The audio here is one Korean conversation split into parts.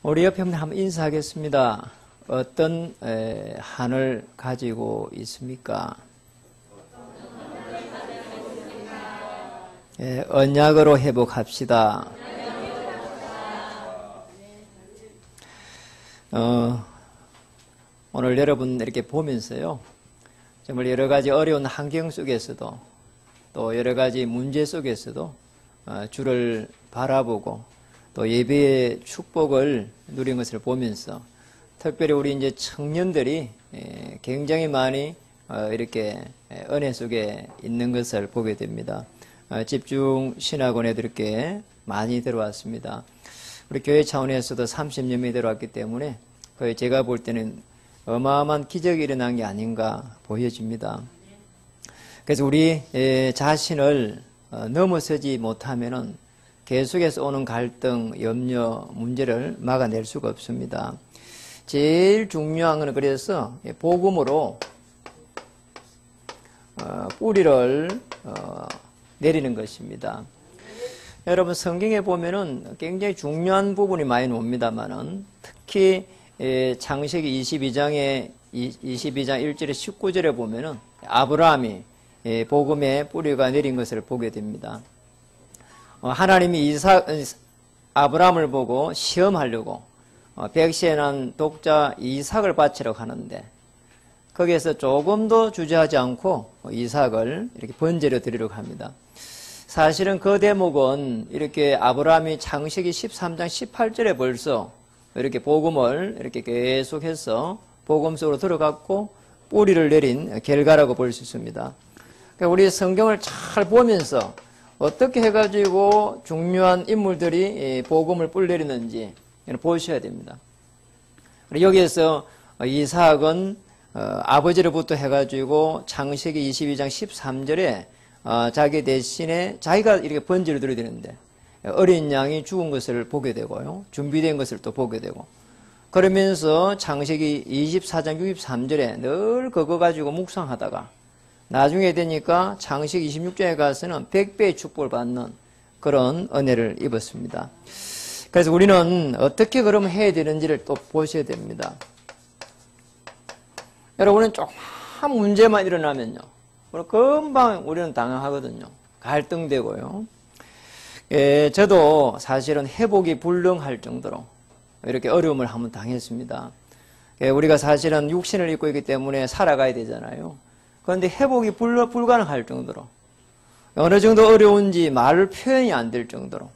우리 옆에 한번 인사하겠습니다. 어떤 한을 가지고 있습니까? 언약으로 회복합시다. 오늘 여러분 이렇게 보면서요, 정말 여러 가지 어려운 환경 속에서도 또 여러 가지 문제 속에서도 주를 바라보고 또 예배의 축복을 누린 것을 보면서 특별히 우리 이제 청년들이 굉장히 많이 이렇게 은혜 속에 있는 것을 보게 됩니다. 집중 신학원 애들께 많이 들어왔습니다. 우리 교회 차원에서도 30여 명이 들어왔기 때문에 거의 제가 볼 때는 어마어마한 기적이 일어난 게 아닌가 보여집니다. 그래서 우리 자신을 넘어서지 못하면은 계속해서 오는 갈등, 염려, 문제를 막아낼 수가 없습니다. 제일 중요한 것은 그래서 복음으로 뿌리를 내리는 것입니다. 여러분 성경에 보면은 굉장히 중요한 부분이 많이 나옵니다만은 특히 창세기 22장 1절에 19절에 보면은 아브라함이 복음의 뿌리가 내린 것을 보게 됩니다. 하나님이 아브라함을 보고 시험하려고 백시에 난 독자 이삭을 바치려고 하는데 거기에서 조금도 주저하지 않고 이삭을 이렇게 번제로 드리려고 합니다. 사실은 그 대목은 이렇게 아브라함이 창세기 13장 18절에 벌써 이렇게 복음을 이렇게 계속해서 복음 속으로 들어갔고 뿌리를 내린 결과라고 볼 수 있습니다. 그러니까 우리 성경을 잘 보면서 어떻게 해가지고 중요한 인물들이 복음을 뿌리 내리는지 보셔야 됩니다. 여기에서 이삭은 아버지로부터 해가지고 창세기 22장 13절에 자기 대신에 자기가 이렇게 번제를 드려야 되는데 어린 양이 죽은 것을 보게 되고요. 준비된 것을 또 보게 되고 그러면서 창세기 24장 63절에 늘 그거 가지고 묵상하다가 나중에 되니까 창세기 26장에 가서는 100배의 축복을 받는 그런 은혜를 입었습니다. 그래서 우리는 어떻게 그러면 해야 되는지를 또 보셔야 됩니다. 여러분은 조그만 문제만 일어나면요, 금방 우리는 당황하거든요. 갈등되고요. 저도 사실은 회복이 불능할 정도로 이렇게 어려움을 한번 당했습니다. 우리가 사실은 육신을 입고 있기 때문에 살아가야 되잖아요. 그런데 회복이 불가능할 정도로 어느 정도 어려운지 말 표현이 안 될 정도로.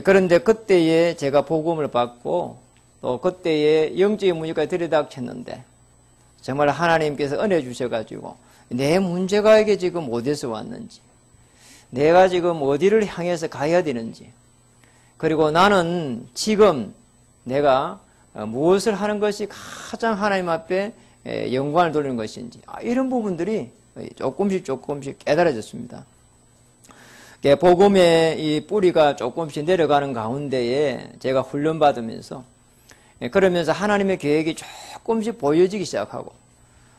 그런데 그때에 제가 복음을 받고 또 그때에 영적인 문제까지 들이닥쳤는데 정말 하나님께서 은혜 주셔가지고 내 문제가 이게 지금 어디서 왔는지, 내가 지금 어디를 향해서 가야 되는지, 그리고 나는 지금 내가 무엇을 하는 것이 가장 하나님 앞에 영광을 돌리는 것인지, 이런 부분들이 조금씩 깨달아졌습니다. 복음의 이 뿌리가 조금씩 내려가는 가운데에 제가 훈련받으면서 그러면서 하나님의 계획이 조금씩 보여지기 시작하고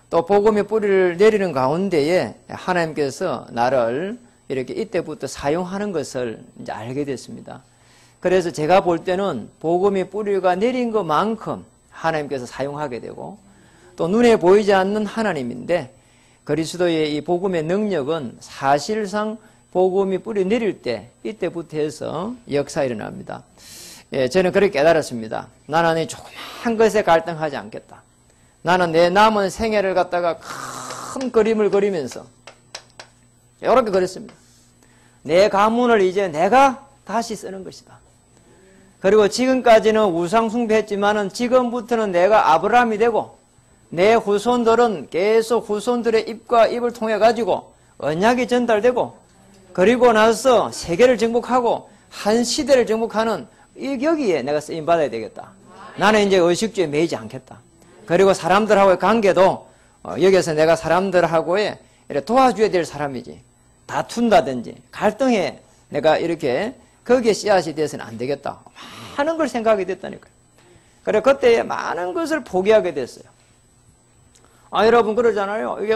또 복음의 뿌리를 내리는 가운데에 하나님께서 나를 이렇게 이때부터 사용하는 것을 이제 알게 됐습니다. 그래서 제가 볼 때는 복음의 뿌리가 내린 것만큼 하나님께서 사용하게 되고 또 눈에 보이지 않는 하나님인데 그리스도의 이 복음의 능력은 사실상 복음이 뿌리 내릴 때 이때부터 해서 역사 일어납니다. 저는 그렇게 깨달았습니다. 나는 이 조그만 것에 갈등하지 않겠다. 나는 내 남은 생애를 갖다가 큰 그림을 그리면서 이렇게 그랬습니다. 내 가문을 이제 내가 다시 쓰는 것이다. 그리고 지금까지는 우상 숭배했지만은 지금부터는 내가 아브라함이 되고 내 후손들은 계속 후손들의 입과 입을 통해 가지고 언약이 전달되고 그리고 나서 세계를 정복하고 한 시대를 정복하는 여기에 내가 쓰임 받아야 되겠다. 나는 이제 의식주의에 매이지 않겠다. 그리고 사람들하고의 관계도 여기서 내가 사람들하고의 도와줘야 될 사람이지, 다툰다든지 갈등에 내가 이렇게 거기에 씨앗이 되어서는 안 되겠다 하는 걸 생각하게 됐다니까요. 그래 그때 많은 것을 포기하게 됐어요. 여러분 그러잖아요. 이게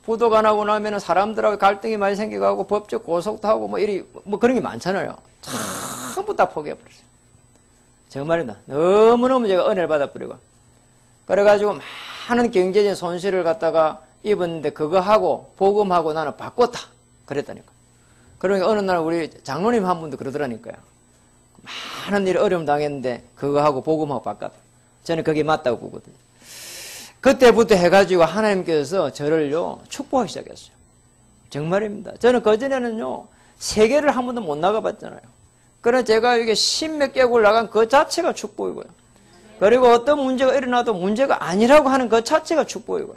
부도가 나고 나면 사람들하고 갈등이 많이 생겨가고 법적 고속도 하고 그런 게 많잖아요. 전부 다 포기해버렸어요. 정말입니다. 너무너무 제가 은혜를 받아버리고. 그래가지고 많은 경제적인 손실을 갖다가 입었는데 그거 하고 복음하고 나는 바꿨다. 그랬다니까. 그러니까 어느 날 우리 장로님 한 분도 그러더라니까요. 많은 일 어려움 당했는데 그거 하고 복음하고 바꿨다. 저는 그게 맞다고 보거든요. 그때부터 해가지고 하나님께서 저를요 축복하기 시작했어요. 정말입니다. 저는 그전에는요 세계를 한 번도 못 나가봤잖아요. 그래서 제가 이게 10몇 개국을 나간 그 자체가 축복이고요. 그리고 어떤 문제가 일어나도 문제가 아니라고 하는 그 자체가 축복이고요.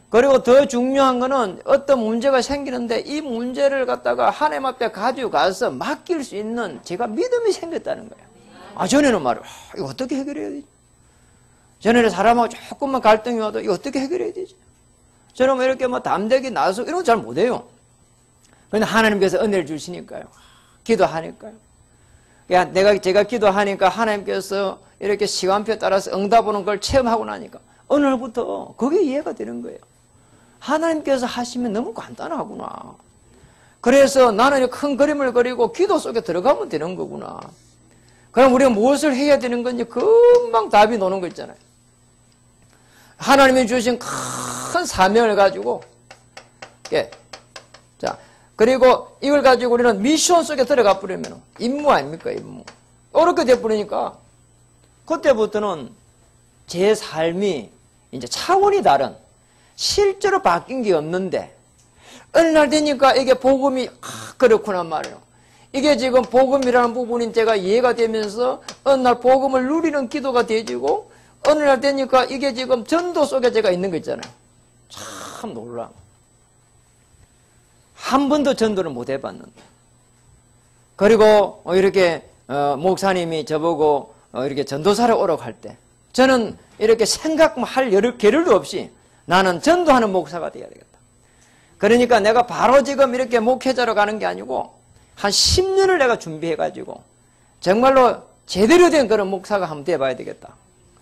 그리고 더 중요한 거는 어떤 문제가 생기는데 이 문제를 갖다가 하나님 앞에 가지고 가서 맡길 수 있는 제가 믿음이 생겼다는 거예요. 아, 전에는 말이에요. 이거 어떻게 해결해야 되지? 전에는 사람하고 조금만 갈등이 와도 이거 어떻게 해결해야 되지? 저는 뭐 이렇게 뭐 담대기 나서 이런 거 잘 못해요. 그런데 하나님께서 은혜를 주시니까요. 기도하니까요. 제가 기도하니까 하나님께서 이렇게 시간표에 따라서 응답하는 걸 체험하고 나니까 어느 날부터 그게 이해가 되는 거예요. 하나님께서 하시면 너무 간단하구나. 그래서 나는 큰 그림을 그리고 기도 속에 들어가면 되는 거구나. 그럼 우리가 무엇을 해야 되는 건지 금방 답이 나오는 거 있잖아요. 하나님이 주신 큰 사명을 가지고, 예. 자, 그리고 이걸 가지고 우리는 미션 속에 들어가 버리면 임무 아닙니까, 임무. 어렵게 돼버리니까, 그때부터는 제 삶이 이제 차원이 다른, 실제로 바뀐 게 없는데, 어느 날 되니까 이게 복음이, 그렇구나 말이에요. 이게 지금 복음이라는 부분이 제가 이해가 되면서, 어느 날 복음을 누리는 기도가 되지고, 어느 날 되니까 이게 지금 전도 속에 제가 있는 거 있잖아요. 참 놀라. 한 번도 전도를 못 해봤는데. 그리고 이렇게 목사님이 저보고 이렇게 전도사를 오라고 할 때 저는 이렇게 생각할 겨를도 없이 나는 전도하는 목사가 되어야 되겠다. 그러니까 내가 바로 지금 이렇게 목회자로 가는 게 아니고 한 10년을 내가 준비해가지고 정말로 제대로 된 그런 목사가 한번 돼봐야 되겠다.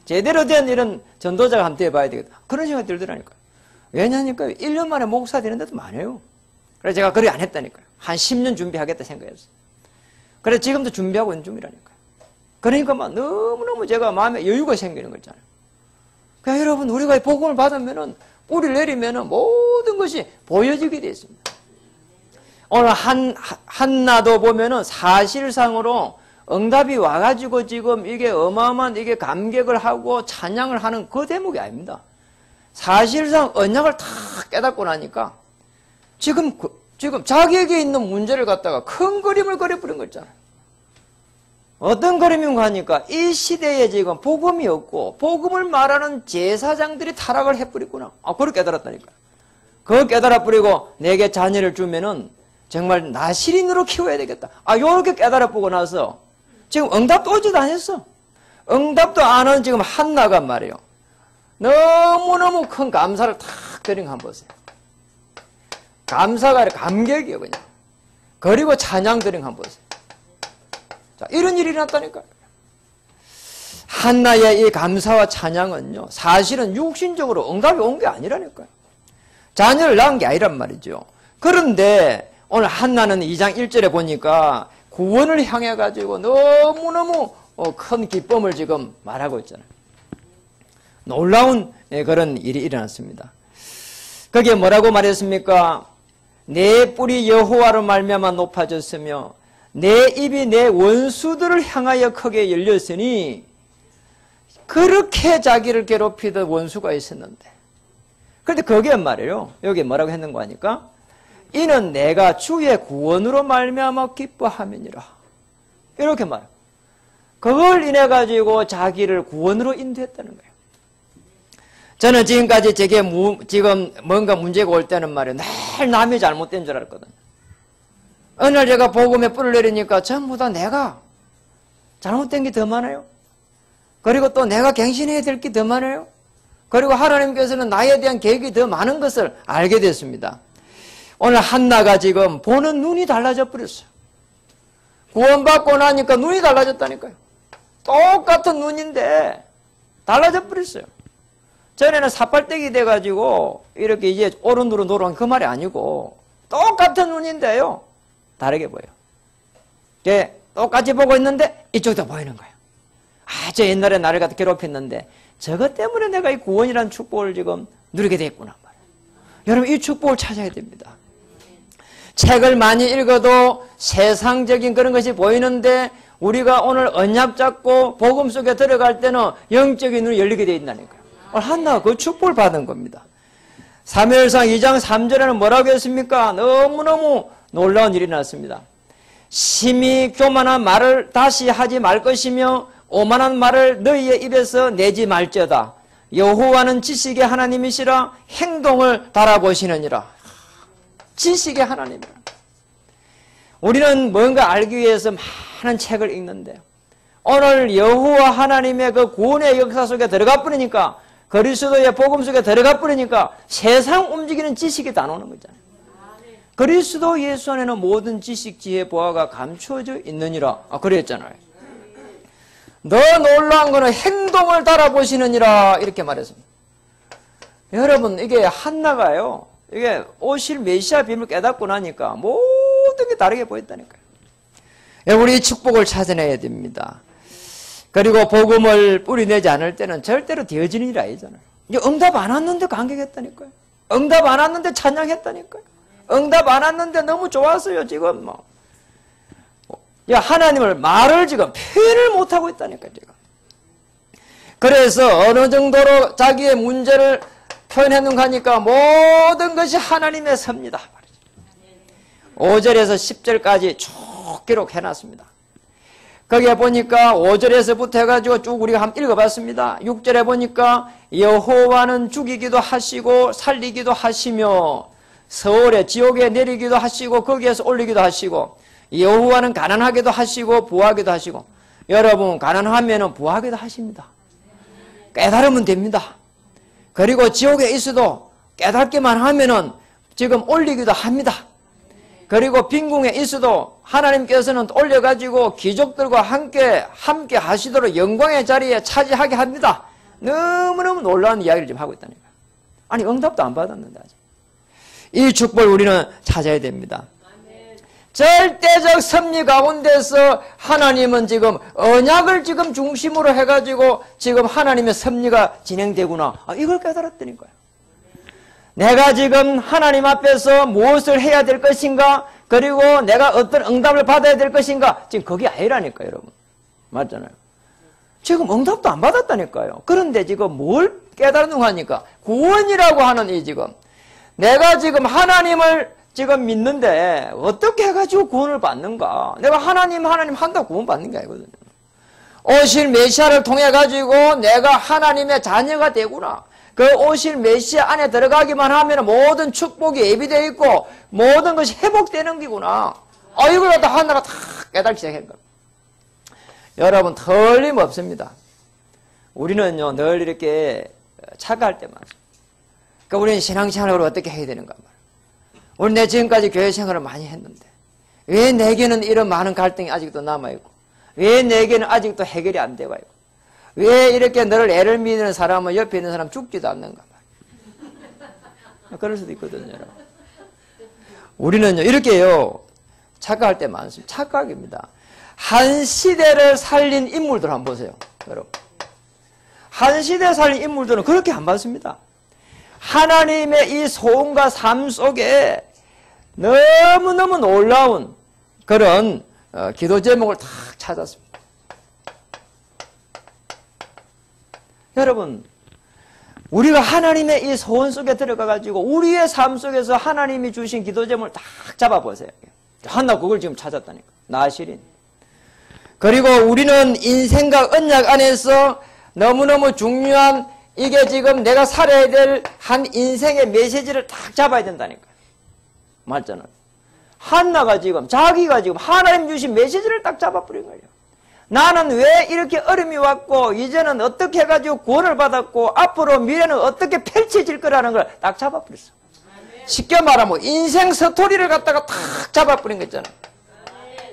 제대로 된 이런 전도자가 한번 돼봐야 되겠다. 그런 생각이 들더라니까요. 왜냐니까요. 1년 만에 목사 되는 데도 많아요. 그래서 제가 그렇게 안 했다니까요. 한 10년 준비하겠다 생각했어요. 그래서 지금도 준비하고 있는 중이라니까요. 그러니까 막 너무너무 제가 마음에 여유가 생기는 거 있잖아요. 그러니까 여러분, 우리가 복음을 받으면은, 뿌리를 내리면은 모든 것이 보여지게 되어 있습니다. 오늘 한나도 보면은 사실상으로 응답이 와가지고 지금 이게 어마어마한 이게 감격을 하고 찬양을 하는 그 대목이 아닙니다. 사실상 언약을 다 깨닫고 나니까 지금 자기에게 있는 문제를 갖다가 큰 그림을 그려버린 거 있잖아요. 어떤 그림인가 하니까 이 시대에 지금 복음이 없고 복음을 말하는 제사장들이 타락을 해버리구나. 그걸 깨달았다니까요. 그걸 깨달아버리고 내게 자녀를 주면은 정말 나시린으로 키워야 되겠다. 요렇게 깨달아보고 나서 지금 응답도 오지도 않았어. 응답도 안 하는 지금 한나가 말이에요. 너무너무 큰 감사를 탁 드린 거 한번 보세요. 감사가 아니라 감격이에요, 그냥. 그리고 찬양 드린 거 한번 보세요. 자, 이런 일이 일어났다니까요. 한나의 이 감사와 찬양은요, 사실은 육신적으로 응답이 온 게 아니라니까요. 자녀를 낳은 게 아니란 말이죠. 그런데 오늘 한나는 2장 1절에 보니까 구원을 향해 가지고 너무너무 큰 기쁨을 지금 말하고 있잖아요. 놀라운 그런 일이 일어났습니다. 거기에 뭐라고 말했습니까? 내 뿔이 여호와로 말미암아 높아졌으며 내 입이 내 원수들을 향하여 크게 열렸으니, 그렇게 자기를 괴롭히던 원수가 있었는데, 그런데 거기에 말이에요. 여기 뭐라고 했는가 하니까 이는 내가 주의 구원으로 말미암아 기뻐함이니라. 이렇게 말해요. 그걸 인해 가지고 자기를 구원으로 인도했다는 거예요. 저는 지금까지 제게 지금 뭔가 문제가 올 때는 말이에요. 늘 남이 잘못된 줄 알았거든요. 어느 날 제가 복음에 뿔을 내리니까 전부 다 내가 잘못된 게 더 많아요. 그리고 또 내가 갱신해야 될 게 더 많아요. 그리고 하나님께서는 나에 대한 계획이 더 많은 것을 알게 됐습니다. 오늘 한나가 지금 보는 눈이 달라져 버렸어요. 구원받고 나니까 눈이 달라졌다니까요. 똑같은 눈인데 달라져 버렸어요. 전에는 사팔대기 돼가지고 이렇게 이제 오른으로 노란 그 말이 아니고 똑같은 눈인데요. 다르게 보여요. 똑같이 보고 있는데 이쪽도 보이는 거예요. 저 옛날에 나를 갖다 괴롭혔는데 저것 때문에 내가 이 구원이라는 축복을 지금 누리게 됐구나 말이에요. 여러분 이 축복을 찾아야 됩니다. 책을 많이 읽어도 세상적인 그런 것이 보이는데 우리가 오늘 언약 잡고 복음 속에 들어갈 때는 영적인 눈이 열리게 되어 있다니까요. 오늘 한나가 그 축복을 받은 겁니다. 사무엘상 2장 3절에는 뭐라고 했습니까? 너무너무 놀라운 일이 났습니다. 심히 교만한 말을 다시 하지 말 것이며 오만한 말을 너희의 입에서 내지 말지어다. 여호와는 지식의 하나님이시라 행동을 달아보시느니라. 지식의 하나님이라. 우리는 뭔가 알기 위해서 많은 책을 읽는데요. 오늘 여호와 하나님의 그 구원의 역사 속에 들어가 버리니까 그리스도의 복음 속에 들어가 버리니까 세상 움직이는 지식이 다 나오는 거잖아요. 그리스도 예수 안에는 모든 지식, 지혜, 보화가 감추어져 있느니라. 그랬잖아요. 더 놀라운 거는 행동을 따라보시느니라 이렇게 말했습니다. 여러분 이게 한나가요. 이게 오실 메시아 비밀을 깨닫고 나니까 모든 게 다르게 보였다니까요. 우리 이 축복을 찾아내야 됩니다. 그리고 복음을 뿌리내지 않을 때는 절대로 되어지는 일이 아니잖아요. 이제 응답 안 왔는데 감격했다니까요. 응답 안 왔는데 찬양했다니까요. 응답 안 왔는데 너무 좋았어요. 지금 뭐. 하나님을 말을 지금 표현을 못하고 있다니까요. 지금. 그래서 어느 정도로 자기의 문제를 표현했는가 하니까 모든 것이 하나님의 섭니다. 5절에서 10절까지 쭉 기록해놨습니다. 거기에 보니까 5절에서부터 해가지고 쭉 우리가 한번 읽어봤습니다. 6절에 보니까 여호와는 죽이기도 하시고 살리기도 하시며 서울에 지옥에 내리기도 하시고 거기에서 올리기도 하시고 여호와는 가난하게도 하시고 부하게도 하시고 여러분 가난하면 부하게도 하십니다. 깨달으면 됩니다. 그리고 지옥에 있어도 깨닫기만 하면은 지금 올리기도 합니다. 그리고 빈궁에 있어도 하나님께서는 올려가지고 귀족들과 함께 하시도록 영광의 자리에 차지하게 합니다. 너무너무 놀라운 이야기를 지금 하고 있다니까. 아니 응답도 안 받았는데 아직. 이 축복을 우리는 찾아야 됩니다. 절대적 섭리 가운데서 하나님은 지금 언약을 지금 중심으로 해가지고 지금 하나님의 섭리가 진행되구나. 이걸 깨달았다니까요. 내가 지금 하나님 앞에서 무엇을 해야 될 것인가, 그리고 내가 어떤 응답을 받아야 될 것인가, 지금 그게 아니라니까요, 여러분. 맞잖아요. 지금 응답도 안 받았다니까요. 그런데 지금 뭘 깨달았는가 하니까 구원이라고 하는 이 지금 내가 지금 하나님을 지금 믿는데 어떻게 해가지고 구원을 받는가? 내가 하나님 한다고 구원 받는 게 아니거든요. 오실 메시아를 통해 가지고 내가 하나님의 자녀가 되구나. 그 오실 메시아 안에 들어가기만 하면 모든 축복이 예비되어 있고 모든 것이 회복되는 게구나. 이걸 갖다 하나가 다 깨닫기 시작한 겁니다. 여러분 틀림없습니다. 우리는요 늘 이렇게 착각할 때만. 그러니까 우리는 신앙생활을 어떻게 해야 되는가 말이에요. 우리 내 지금까지 교회 생활을 많이 했는데 왜 내게는 이런 많은 갈등이 아직도 남아있고 왜 내게는 아직도 해결이 안 되고 있고 왜 이렇게 너를 애를 믿는 사람은 옆에 있는 사람 죽지도 않는가 말이에요. 그럴 수도 있거든요. 여러분. 우리는요 이렇게요 착각할 때 많습니다. 착각입니다. 한 시대를 살린 인물들 한번 보세요. 여러분. 한 시대 살린 인물들은 그렇게 안 받습니다. 하나님의 이 소원과 삶 속에 너무너무 놀라운 그런 기도 제목을 딱 찾았습니다. 여러분, 우리가 하나님의 이 소원 속에 들어가가지고 우리의 삶 속에서 하나님이 주신 기도 제목을 딱 잡아보세요. 한나 그걸 지금 찾았다니까. 나시린. 그리고 우리는 인생과 언약 안에서 너무너무 중요한 이게 지금 내가 살아야 될 한 인생의 메시지를 딱 잡아야 된다니까. 맞잖아요. 한나가 지금 자기가 지금 하나님 주신 메시지를 딱 잡아버린 거예요. 나는 왜 이렇게 어려움이 왔고 이제는 어떻게 해가지고 구원을 받았고 앞으로 미래는 어떻게 펼쳐질 거라는 걸 딱 잡아버렸어. 쉽게 말하면 인생 스토리를 갖다가 딱 잡아버린 거 있잖아요.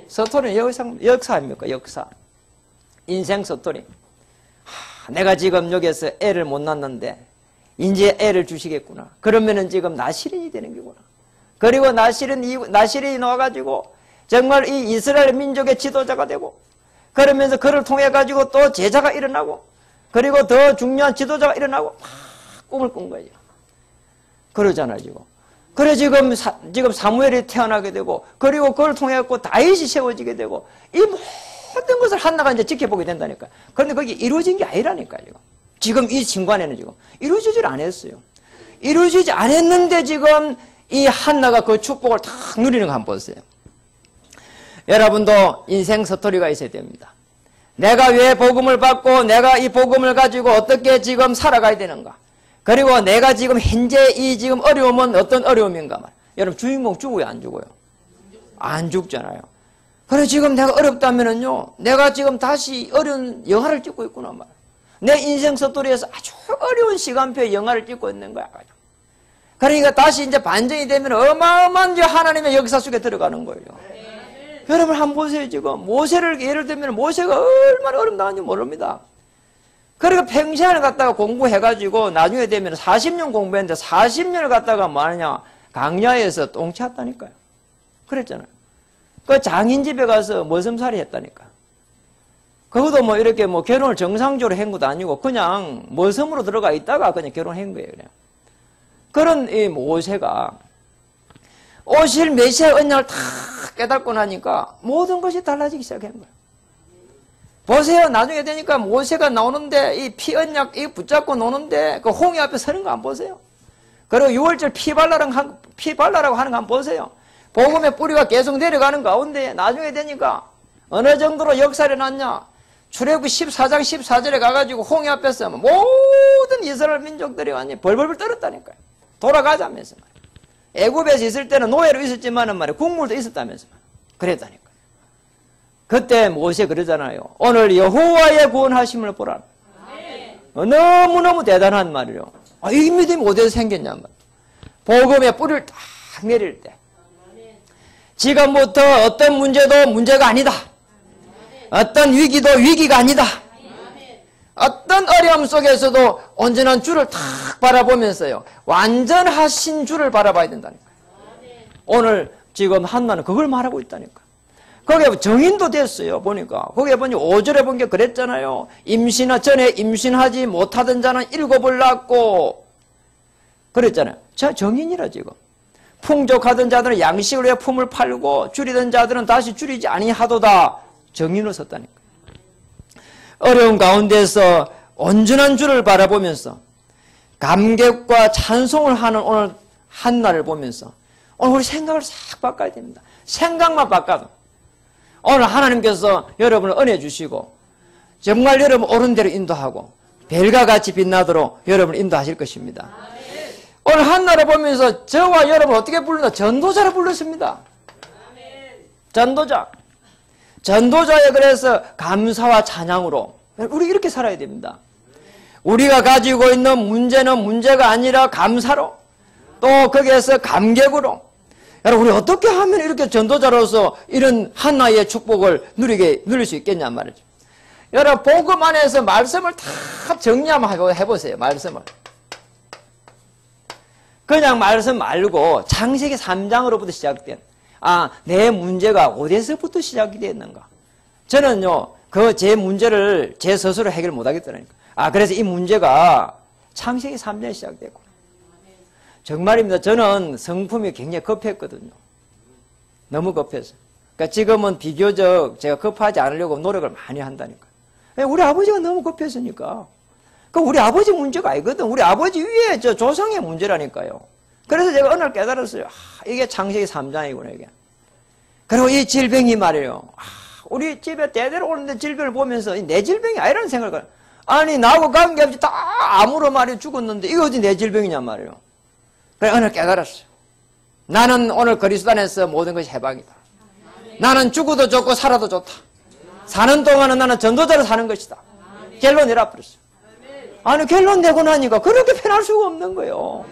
스토리는 역사 아닙니까? 역사. 인생 스토리. 내가 지금 여기에서 애를 못 낳는데 이제 애를 주시겠구나. 그러면은 지금 나시린이 되는 거구나. 그리고 나시린이 나와가지고 정말 이 이스라엘 민족의 지도자가 되고 그러면서 그를 통해 가지고 또 제자가 일어나고, 그리고 더 중요한 지도자가 일어나고 막 꿈을 꾼 거예요. 그러잖아요, 지금. 그래 지금 사무엘이 태어나게 되고, 그리고 그걸 통해 갖고 다윗이 세워지게 되고, 이 모든 것을 한나가 이제 지켜보게 된다니까. 그런데 그게 이루어진 게 아니라니까요. 지금 이 신관에는 지금 이루어지질 않았어요. 이루어지지 않았는데 지금 이 한나가 그 축복을 탁 누리는 거 한번 보세요. 여러분도 인생 스토리가 있어야 됩니다. 내가 왜 복음을 받고 내가 이 복음을 가지고 어떻게 지금 살아가야 되는가. 그리고 내가 지금 현재 이 지금 어려움은 어떤 어려움인가 말. 여러분 주인공 죽어요, 안 죽어요? 안 죽잖아요. 그래 지금 내가 어렵다면은요, 내가 지금 다시 어려운 영화를 찍고 있구나 말. 내 인생 스토리에서 아주 어려운 시간표의 영화를 찍고 있는 거야. 그러니까 다시 이제 반전이 되면 어마어마한 이제 하나님의 역사 속에 들어가는 거예요. 여러분 한번 보세요. 지금 모세를 예를 들면 모세가 얼마나 어려움 당한지 모릅니다. 그러니까 평생을 갖다가 공부해가지고 나중에 되면 40년 공부했는데 40년을 갖다가 뭐하냐, 강야에서 똥 찼다니까요. 그랬잖아요. 그 장인 집에 가서 머슴살이 했다니까. 그것도 뭐 이렇게 뭐 결혼을 정상적으로 한 것도 아니고 그냥 머슴으로 들어가 있다가 그냥 결혼한 거예요. 그냥. 그런 이 모세가 오실 메시아 언약을 다 깨닫고 나니까 모든 것이 달라지기 시작한 거예요. 보세요. 나중에 되니까 모세가 나오는데 이 피 언약 이 붙잡고 노는데 그 홍해 앞에 서는 거 한번 보세요. 그리고 6월절 피 발라라고 하는 거 한번 보세요. 복음의 뿌리가 계속 내려가는 가운데 나중에 되니까 어느 정도로 역사를 났냐. 출애굽기 14장 14절에 가가지고 홍해 앞에서 모든 이스라엘 민족들이 완전히 벌벌벌 떨었다니까요. 돌아가자면서 말이에요. 애굽에서 있을 때는 노예로 있었지만은 말이에요. 국물도 있었다면서 말이에요. 그랬다니까요. 그때 모세 그러잖아요. 오늘 여호와의 구원하심을 보라. 너무너무 대단한 말이에요. 이 믿음이 어디서 생겼냐 말이에요. 복음의 뿌리를 딱 내릴 때 지금부터 어떤 문제도 문제가 아니다. 어떤 위기도 위기가 아니다. 어떤 어려움 속에서도 온전한 주를 탁 바라보면서요. 완전하신 주를 바라봐야 된다니까요. 오늘 지금 한나는 그걸 말하고 있다니까. 거기에 정인도 됐어요. 보니까. 거기에 보니 5절에 본 게 그랬잖아요. 전에 임신하지 못하던 자는 7을 낳고. 그랬잖아요. 저 정인이라 지금. 풍족하던 자들은 양식을 위해 품을 팔고 줄이던 자들은 다시 줄이지 아니하도다. 정인으로 섰다니까. 어려운 가운데서 온전한 주를 바라보면서 감격과 찬송을 하는 오늘 한나를 보면서 오늘 우리 생각을 싹 바꿔야 됩니다. 생각만 바꿔도 오늘 하나님께서 여러분을 은혜 주시고 정말 여러분 옳은 대로 인도하고 별과 같이 빛나도록 여러분을 인도하실 것입니다. 오늘 한나를 보면서 저와 여러분 어떻게 부르나? 전도자를 불렀습니다. 전도자. 전도자에 그래서 감사와 찬양으로 우리 이렇게 살아야 됩니다. 우리가 가지고 있는 문제는 문제가 아니라 감사로 또 거기에서 감격으로 여러분 우리 어떻게 하면 이렇게 전도자로서 이런 한나의 축복을 누릴 수 있겠냐 말이죠. 여러분 복음 안에서 말씀을 다 정리 한번 해보세요. 말씀을 그냥 말씀 말고 창세기 3장으로부터 시작된 내 문제가 어디서부터 시작이 됐는가. 저는요 제 문제를 제 스스로 해결 못하겠더라니까. 그래서 이 문제가 창세기 3장에 시작됐고 정말입니다. 저는 성품이 굉장히 급했거든요. 너무 급해서. 그러니까 지금은 비교적 제가 급하지 않으려고 노력을 많이 한다니까. 우리 아버지가 너무 급했으니까. 그 우리 아버지 문제가 아니거든. 우리 아버지 위에 저 조상의 문제라니까요. 그래서 제가 어느 날 깨달았어요. 이게 창세기 3장이구나 이게. 그리고 이 질병이 말이에요. 우리 집에 대대로 오는데 질병을 보면서 내 질병이 아니라는 생각을 해요. 아니 나하고 관계없이 다 암으로 말이에요 죽었는데 이거 어디 내 질병이냐 말이에요. 그래 어느 날 깨달았어요. 나는 오늘 그리스도 안에서 모든 것이 해방이다. 나는 죽어도 좋고 살아도 좋다. 사는 동안은 나는 전도자로 사는 것이다. 결론 내려버렸어요. 아니 결론 내고 나니까 그렇게 편할 수가 없는 거예요.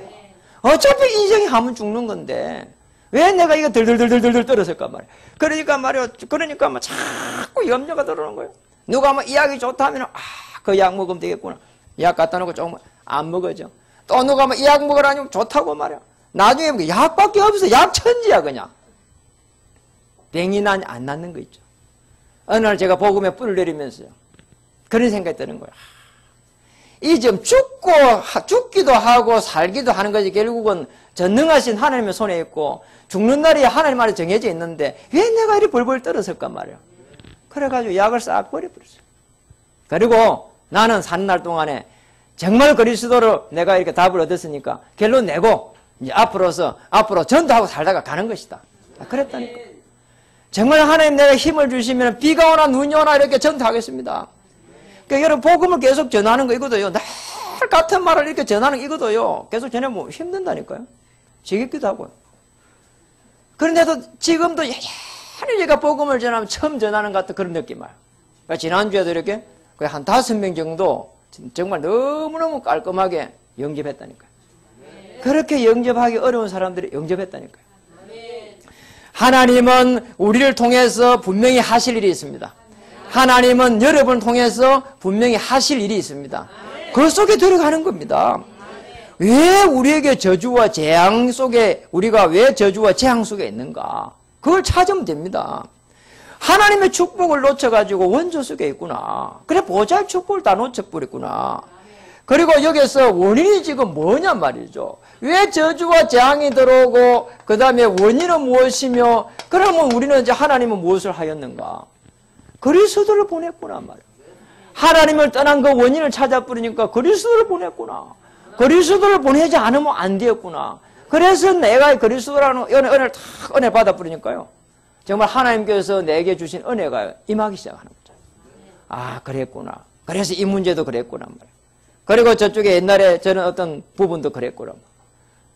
어차피 인생이 하면 죽는 건데 왜 내가 이거 들들들들들 떨었을까 말이야. 그러니까 막 자꾸 염려가 들어오는 거예요. 누가 뭐 이 약이 좋다 하면 그 약 먹으면 되겠구나. 약 갖다 놓고 조금 안 먹어져. 또 누가 뭐 이 약 먹으라니 좋다고 말이야. 나중에 뭐 약밖에 없어. 약 천지야 그냥. 병이 안 낫는 거 있죠. 어느 날 제가 복음에 뿔을 내리면서요. 그런 생각이 드는 거예요. 이 지금 죽기도 하고 살기도 하는 것이 결국은 전능하신 하나님의 손에 있고 죽는 날이 하나님 안에 정해져 있는데 왜 내가 이리 벌벌 떨었을까 말이야. 그래가지고 약을 싹 버려버렸어요. 그리고 나는 사는 날 동안에 정말 그리스도로 내가 이렇게 답을 얻었으니까 결론 내고 이제 앞으로 전도하고 살다가 가는 것이다. 그랬다니까. 정말 하나님 내가 힘을 주시면 비가 오나 눈이 오나 이렇게 전도하겠습니다. 그러니까 여러분 복음을 계속 전하는 거 이거도요. 날 같은 말을 이렇게 전하는 거 이거도요. 계속 전하면 힘든다니까요. 지겹기도 하고요. 그런데도 지금도 여전히 제가 복음을 전하면 처음 전하는 것 같은 그런 느낌이에요. 그러니까 지난주에도 이렇게 한 5명 정도 정말 너무너무 깔끔하게 영접했다니까요. 그렇게 영접하기 어려운 사람들이 영접했다니까요. 하나님은 우리를 통해서 분명히 하실 일이 있습니다. 하나님은 여러분을 통해서 분명히 하실 일이 있습니다. 그 속에 들어가는 겁니다. 왜 우리에게 저주와 재앙 속에 우리가 왜 저주와 재앙 속에 있는가? 그걸 찾으면 됩니다. 하나님의 축복을 놓쳐가지고 원조 속에 있구나. 그래 보잘 축복을 다 놓쳐버렸구나. 그리고 여기서 원인이 지금 뭐냐 말이죠. 왜 저주와 재앙이 들어오고 그 다음에 원인은 무엇이며 그러면 우리는 이제 하나님은 무엇을 하였는가? 그리스도를 보냈구나 말이에요. 하나님을 떠난 그 원인을 찾아버리니까 그리스도를 보냈구나. 그리스도를 보내지 않으면 안 되었구나. 그래서 내가 그리스도라는 은혜를 탁 은혜 받아버리니까요. 정말 하나님께서 내게 주신 은혜가 임하기 시작하는 거죠. 아 그랬구나. 그래서 이 문제도 그랬구나 말이에요. 그리고 저쪽에 옛날에 저는 어떤 부분도 그랬구나.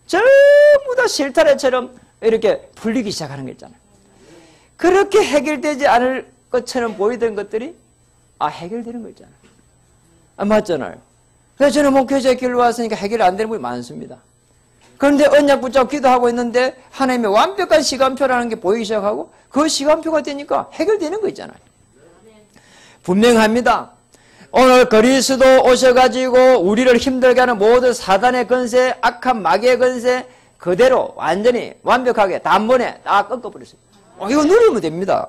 전부 다 실타래처럼 이렇게 풀리기 시작하는 거 있잖아요. 그렇게 해결되지 않을 것처럼 보이던 것들이 해결되는 거 있잖아요. 맞잖아요. 그래서 저는 목회자의 길로 왔으니까 해결이 안 되는 분이 많습니다. 그런데 언약 붙잡고 기도하고 있는데 하나님의 완벽한 시간표라는 게 보이기 시작하고 그 시간표가 되니까 해결되는 거 있잖아요. 분명합니다. 오늘 그리스도 오셔가지고 우리를 힘들게 하는 모든 사단의 건세, 악한 마귀의 건세 그대로 완전히 완벽하게 단번에 다 꺾어버렸어요. 이거 누리면 됩니다.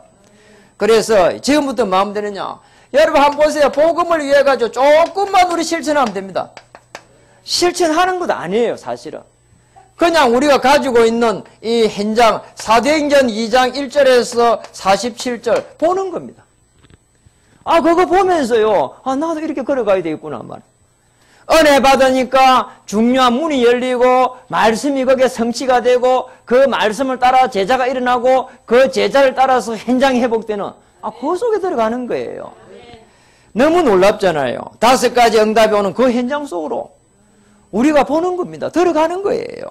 그래서 지금부터 마음 되느냐? 여러분 한번 보세요. 복음을 위해 가지고 조금만 우리 실천하면 됩니다. 실천하는 것도 아니에요, 사실은. 그냥 우리가 가지고 있는 이 현장 사도행전 2장 1절에서 47절 보는 겁니다. 그거 보면서요. 나도 이렇게 걸어가야 되겠구나 말. 은혜 받으니까 중요한 문이 열리고 말씀이 거기에 성취가 되고 그 말씀을 따라 제자가 일어나고 그 제자를 따라서 현장이 회복되는 그 속에 들어가는 거예요. 너무 놀랍잖아요. 5가지 응답이 오는 그 현장 속으로 우리가 보는 겁니다. 들어가는 거예요.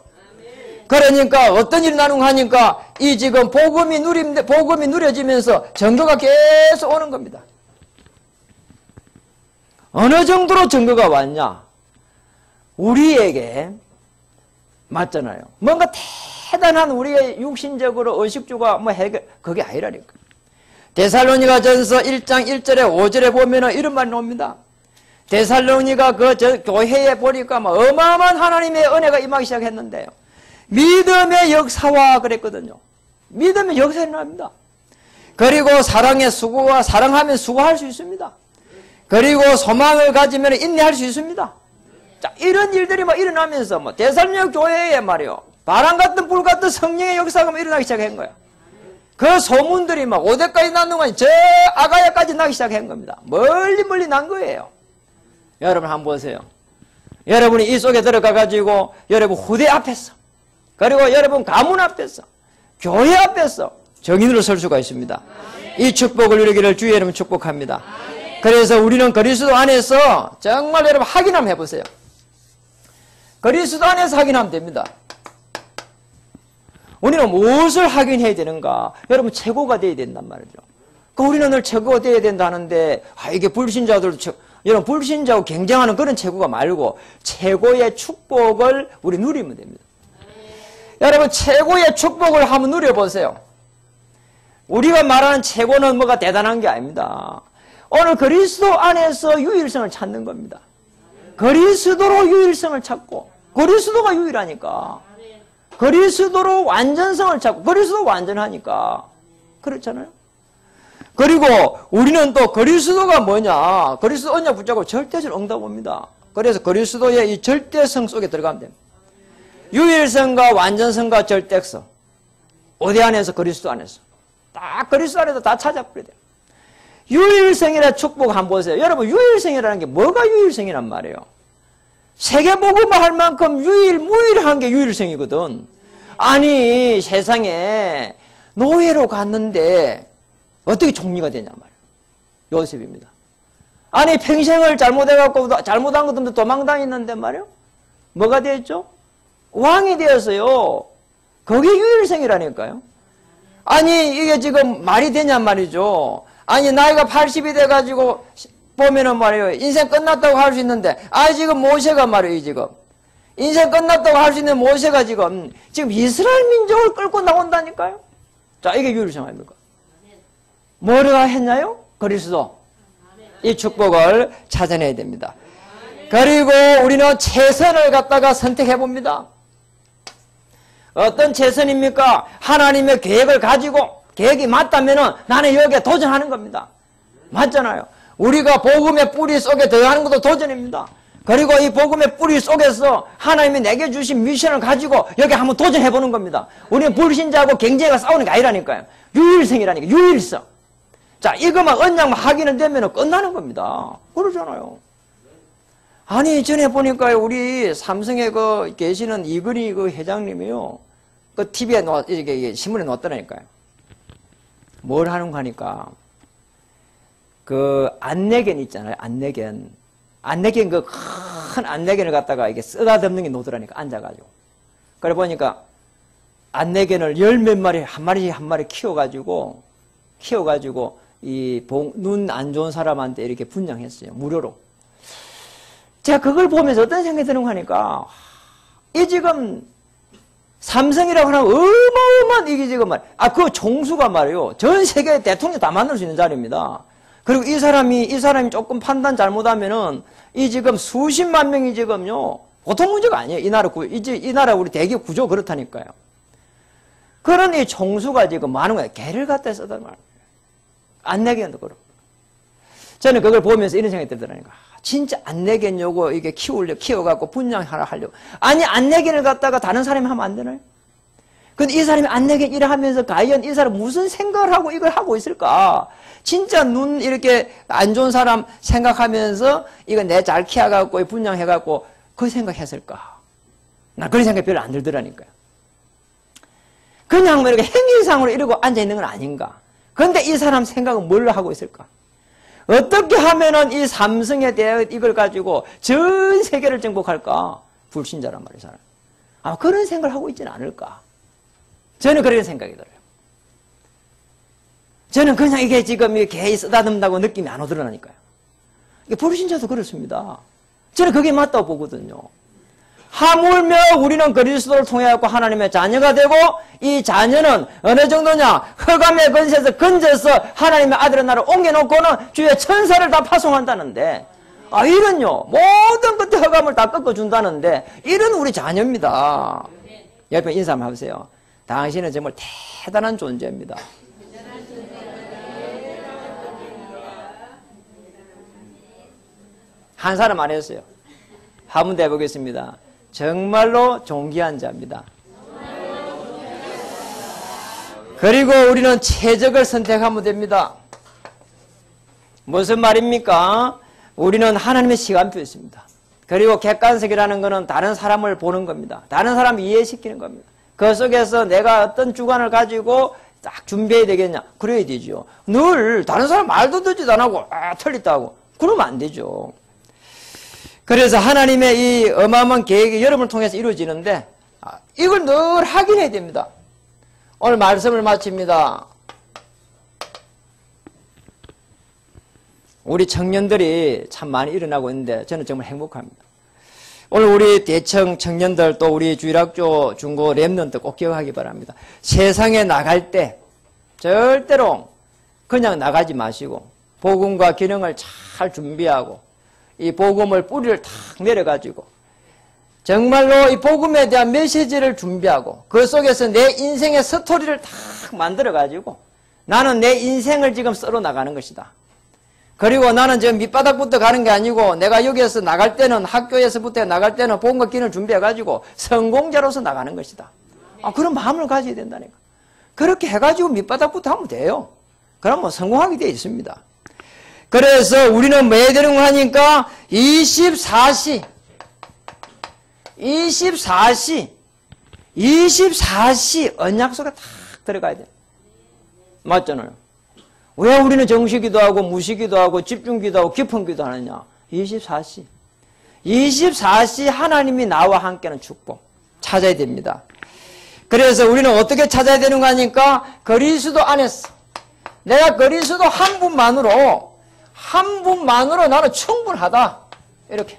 그러니까 어떤 일이 나누고 하니까 이 지금 복음이 누려지면서 증거가 계속 오는 겁니다. 어느 정도로 증거가 왔냐? 우리에게 맞잖아요. 뭔가 대단한 우리의 육신적으로 의식주가 해결 그게 아니라니까. 데살로니가전서 1장 1절에 5절에 보면은 이런 말이 나옵니다. 데살로니가 교회에 보니까 어마어마한 하나님의 은혜가 임하기 시작했는데요. 믿음의 역사와 그랬거든요. 믿음의 역사가 일어납니다. 그리고 사랑하면 수고할 수 있습니다. 그리고 소망을 가지면 인내할 수 있습니다. 자, 이런 일들이 일어나면서 데살로니가 교회에 말이요. 바람 같은 불 같은 성령의 역사가 일어나기 시작한 거예요. 그 소문들이 5대까지 난 동안 저 아가야까지 나기 시작한 겁니다. 멀리 난 거예요. 여러분 한번 보세요. 여러분이 이 속에 들어가가지고 여러분 후대 앞에서 그리고 여러분 가문 앞에서 교회 앞에서 정인으로 설 수가 있습니다. 이 축복을 누리기를 주의 이름 축복합니다. 그래서 우리는 그리스도 안에서 정말 여러분 확인 한번 해보세요. 그리스도 안에서 확인하면 됩니다. 우리는 무엇을 확인해야 되는가? 여러분 최고가 돼야 된단 말이죠. 우리는 늘 최고가 돼야 된다는데 이게 불신자들도 여러분 불신자하고 경쟁하는 그런 최고가 말고 최고의 축복을 우리 누리면 됩니다. 여러분 최고의 축복을 한번 누려보세요. 우리가 말하는 최고는 뭐가 대단한 게 아닙니다. 오늘 그리스도 안에서 유일성을 찾는 겁니다. 그리스도로 유일성을 찾고 그리스도가 유일하니까 그리스도로 완전성을 찾고 그리스도 완전하니까 그렇잖아요. 그리고 우리는 또 그리스도가 뭐냐? 그리스도 언약 붙잡고 절대적 응답합니다. 그래서 그리스도의 이 절대성 속에 들어가면 됩니다. 유일성과 완전성과 절대성. 어디 안에서? 그리스도 안에서. 딱 그리스도 안에서 다 찾아버려야 돼요. 유일성이라 축복 한번 보세요. 여러분, 유일성이라는 게 뭐가 유일성이란 말이에요? 세계복음을 할 만큼 무일한 게 유일성이거든. 아니, 세상에 노예로 갔는데 어떻게 총리가 되냐 말이에요. 요셉입니다. 아니, 평생을 잘못해갖고 잘못한 것도 도망다녔는데 말이에요. 뭐가 됐죠? 왕이 되었어요. 그게 유일성이라니까요. 아니, 이게 지금 말이 되냔 말이죠. 아니, 나이가 80이 돼가지고 보면은 말이에요. 인생 끝났다고 할 수 있는데, 지금 모세가 말이에요, 지금. 인생 끝났다고 할 수 있는 모세가 지금 이스라엘 민족을 끌고 나온다니까요. 자, 이게 유일성 아닙니까? 뭐가 했나요? 그리스도. 이 축복을 찾아내야 됩니다. 그리고 우리는 최선을 갖다가 선택해 봅니다. 어떤 최선입니까? 하나님의 계획을 가지고 계획이 맞다면은 나는 여기에 도전하는 겁니다. 맞잖아요. 우리가 복음의 뿌리 속에 들어가는 것도 도전입니다. 그리고 이 복음의 뿌리 속에서 하나님이 내게 주신 미션을 가지고 여기 한번 도전해 보는 겁니다. 우리는 불신자하고 경쟁과 싸우는 게 아니라니까요. 유일성이라니까, 유일성. 자, 이것만 언약만 확인을 되면 끝나는 겁니다. 그러잖아요. 아니, 전에 보니까요, 우리 삼성에 계시는 이근희 회장님이요. TV에 이렇게 신문에 놓았더라니까요. 뭘 하는가 하니까, 안내견 있잖아요, 안내견. 안내견, 큰 안내견을 갖다가 이게 쓰다듬는 게 놓더라니까, 앉아가지고. 그래 보니까, 안내견을 열 몇 마리, 한 마리 키워가지고, 눈 안 좋은 사람한테 이렇게 분양했어요. 무료로. 제가 그걸 보면서 어떤 생각이 드는가 하니까, 이 지금, 삼성이라고 하면 어마어마한 이게 지금 그 종수가 말이에요. 전 세계 대통령 다 만들 수 있는 자리입니다. 그리고 이 사람이 조금 판단 잘못하면은, 이 지금 수십만 명이 지금요, 보통 문제가 아니에요. 이 나라 우리 대기업 구조 그렇다니까요. 그런 이 종수가 지금 많은 거예요. 개를 갖다 쓰단 말이에요. 안내견도 그렇고. 저는 그걸 보면서 이런 생각이 들더라니까. 진짜 안내견 요거 이게 키워갖고 분양하라 하려고. 아니, 안내견을 갖다가 다른 사람이 하면 안 되나요? 근데 이 사람이 안내견 일을 하면서 과연 이 사람 무슨 생각을 하고 이걸 하고 있을까? 진짜 눈 이렇게 안 좋은 사람 생각하면서 이거 내 잘 키워갖고 분양해갖고 그 생각했을까? 나 그런 생각이 별로 안 들더라니까요. 그냥 뭐 이렇게 행위상으로 이러고 앉아있는 건 아닌가? 근데 이 사람 생각은 뭘 하고 있을까? 어떻게 하면은 이 삼성에 대해 이걸 가지고 전 세계를 정복할까? 불신자란 말이에요, 사람. 그런 생각을 하고 있지는 않을까? 저는 그런 생각이 들어요. 저는 그냥 이게 지금 개에 쓰다듬다고 느낌이 안 오더라니까요. 불신자도 그렇습니다. 저는 그게 맞다고 보거든요. 하물며 우리는 그리스도를 통해 갖고 하나님의 자녀가 되고 이 자녀는 어느 정도냐? 흑암의 권세에서 건져서 하나님의 아들의 나라를 옮겨놓고는 주의 천사를 다 파송한다는데 이런요 모든 끝에 흑암을 다 꺾어준다는데 이런 우리 자녀입니다. 옆에 인사 한번 해보세요. 당신은 정말 대단한 존재입니다. 한 사람 안 했어요. 한번 더 해보겠습니다. 정말로 존귀한 자입니다. 그리고 우리는 최적을 선택하면 됩니다. 무슨 말입니까? 우리는 하나님의 시간표 있습니다. 그리고 객관성이라는 것은 다른 사람을 보는 겁니다. 다른 사람을 이해시키는 겁니다. 그 속에서 내가 어떤 주관을 가지고 딱 준비해야 되겠냐? 그래야 되죠. 늘 다른 사람 말도 듣지도 안 하고 틀렸다고 그러면 안 되죠. 그래서 하나님의 이 어마어마한 계획이 여러분을 통해서 이루어지는데 이걸 늘 확인해야 됩니다. 오늘 말씀을 마칩니다. 우리 청년들이 참 많이 일어나고 있는데 저는 정말 행복합니다. 오늘 우리 대청 청년들 또 우리 주일학교 중고 랩런트 꼭 기억하기 바랍니다. 세상에 나갈 때 절대로 그냥 나가지 마시고 복음과 기능을 잘 준비하고 이 복음을 뿌리를 탁 내려가지고 정말로 이 복음에 대한 메시지를 준비하고 그 속에서 내 인생의 스토리를 탁 만들어가지고 나는 내 인생을 지금 썰어 나가는 것이다. 그리고 나는 지금 밑바닥부터 가는 게 아니고 내가 여기에서 나갈 때는 학교에서부터 나갈 때는 복음과 기능을 준비해가지고 성공자로서 나가는 것이다. 그런 마음을 가져야 된다니까. 그렇게 해가지고 밑바닥부터 하면 돼요. 그럼 뭐 성공하게 되어 있습니다. 그래서 우리는 뭐 해야 되는 거 하니까 24시 언약 속에 탁 들어가야 돼. 맞잖아요. 왜 우리는 정시기도 하고 무시기도 하고 집중기도 하고 깊은 기도 하느냐. 24시 하나님이 나와 함께하는 축복 찾아야 됩니다. 그래서 우리는 어떻게 찾아야 되는 거 하니까 그리스도 안에서 내가 그리스도 한 분만으로 나는 충분하다. 이렇게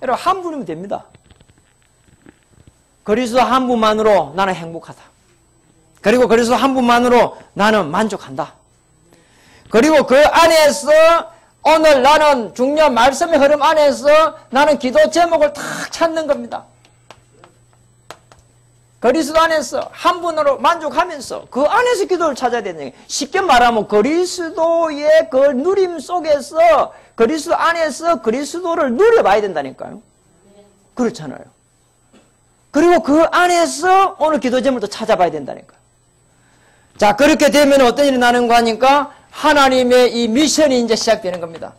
한 분이면 됩니다. 그리스도 한 분만으로 나는 행복하다. 그리고 그리스도 한 분만으로 나는 만족한다. 그리고 그 안에서 오늘 나는 중요한 말씀의 흐름 안에서 나는 기도 제목을 탁 찾는 겁니다. 그리스도 안에서 한 분으로 만족하면서 그 안에서 기도를 찾아야 되는 거예요. 쉽게 말하면 그리스도의 그 누림 속에서 그리스도 안에서 그리스도를 누려봐야 된다니까요. 그렇잖아요. 그리고 그 안에서 오늘 기도 제목도 찾아봐야 된다니까요. 자, 그렇게 되면 어떤 일이 나는 거 하니까 하나님의 이 미션이 이제 시작되는 겁니다.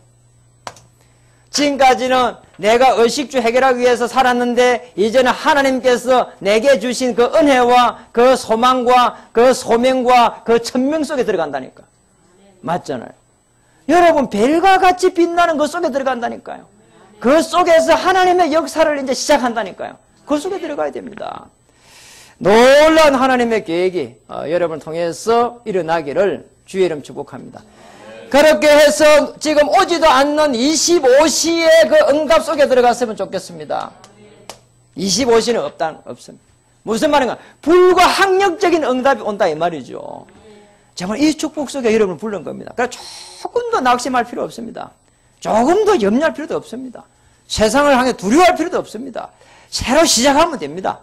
지금까지는 내가 의식주 해결하기 위해서 살았는데 이제는 하나님께서 내게 주신 그 은혜와 그 소망과 그 소명과 그 천명 속에 들어간다니까. 맞잖아요. 여러분 별과 같이 빛나는 그 속에 들어간다니까요. 그 속에서 하나님의 역사를 이제 시작한다니까요. 그 속에 들어가야 됩니다. 놀라운 하나님의 계획이 여러분을 통해서 일어나기를 주의 이름 축복합니다. 그렇게 해서 지금 오지도 않는 25시의 그 응답 속에 들어갔으면 좋겠습니다. 25시는 없습니다. 무슨 말인가? 불가항력적인 응답이 온다 이 말이죠. 정말 이 축복 속에 여러분을 부른 겁니다. 그래서 조금 더 낙심할 필요 없습니다. 조금 더 염려할 필요도 없습니다. 세상을 향해 두려워할 필요도 없습니다. 새로 시작하면 됩니다.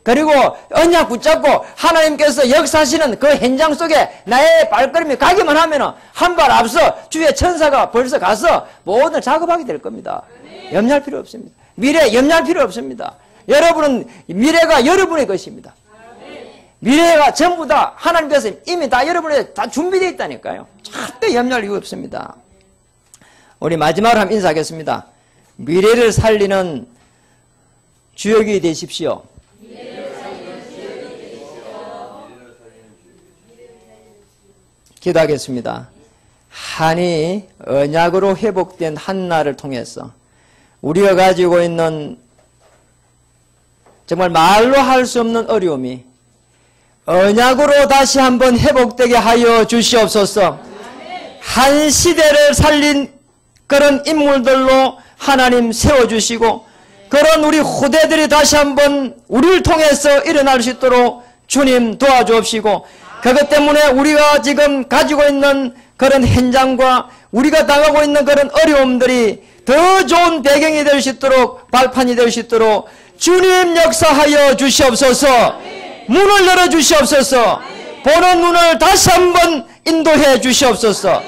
그리고 언약 붙잡고 하나님께서 역사하시는 그 현장 속에 나의 발걸음이 가기만 하면 한 발 앞서 주의 천사가 벌써 가서 모든 작업하게 될 겁니다. 염려할 필요 없습니다. 미래 염려할 필요 없습니다. 여러분은 미래가 여러분의 것입니다. 미래가 전부 다 하나님께서 이미 다 여러분의 다 준비되어 있다니까요. 절대 염려할 이유 없습니다. 우리 마지막으로 한번 인사하겠습니다. 미래를 살리는 주역이 되십시오. 기도하겠습니다. 한이 언약으로 회복된 한나를 통해서 우리가 가지고 있는 정말 말로 할 수 없는 어려움이 언약으로 다시 한번 회복되게 하여 주시옵소서. 한 시대를 살린 그런 인물들로 하나님 세워주시고 그런 우리 후대들이 다시 한번 우리를 통해서 일어날 수 있도록 주님 도와주옵시고 그것 때문에 우리가 지금 가지고 있는 그런 현장과 우리가 당하고 있는 그런 어려움들이 더 좋은 배경이 될 수 있도록 발판이 될 수 있도록 주님 역사하여 주시옵소서. 문을 열어 주시옵소서. 보는 눈을 다시 한번 인도해 주시옵소서.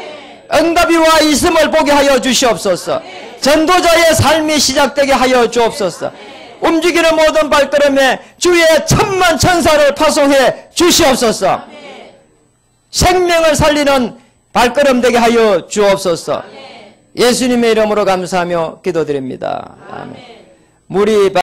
응답이 와 있음을 보게 하여 주시옵소서. 전도자의 삶이 시작되게 하여 주옵소서. 움직이는 모든 발걸음에 주의 천만 천사를 파송해 주시옵소서. 생명을 살리는 발걸음 되게 하여 주옵소서. 예수님의 이름으로 감사하며 기도드립니다. 아멘. 물이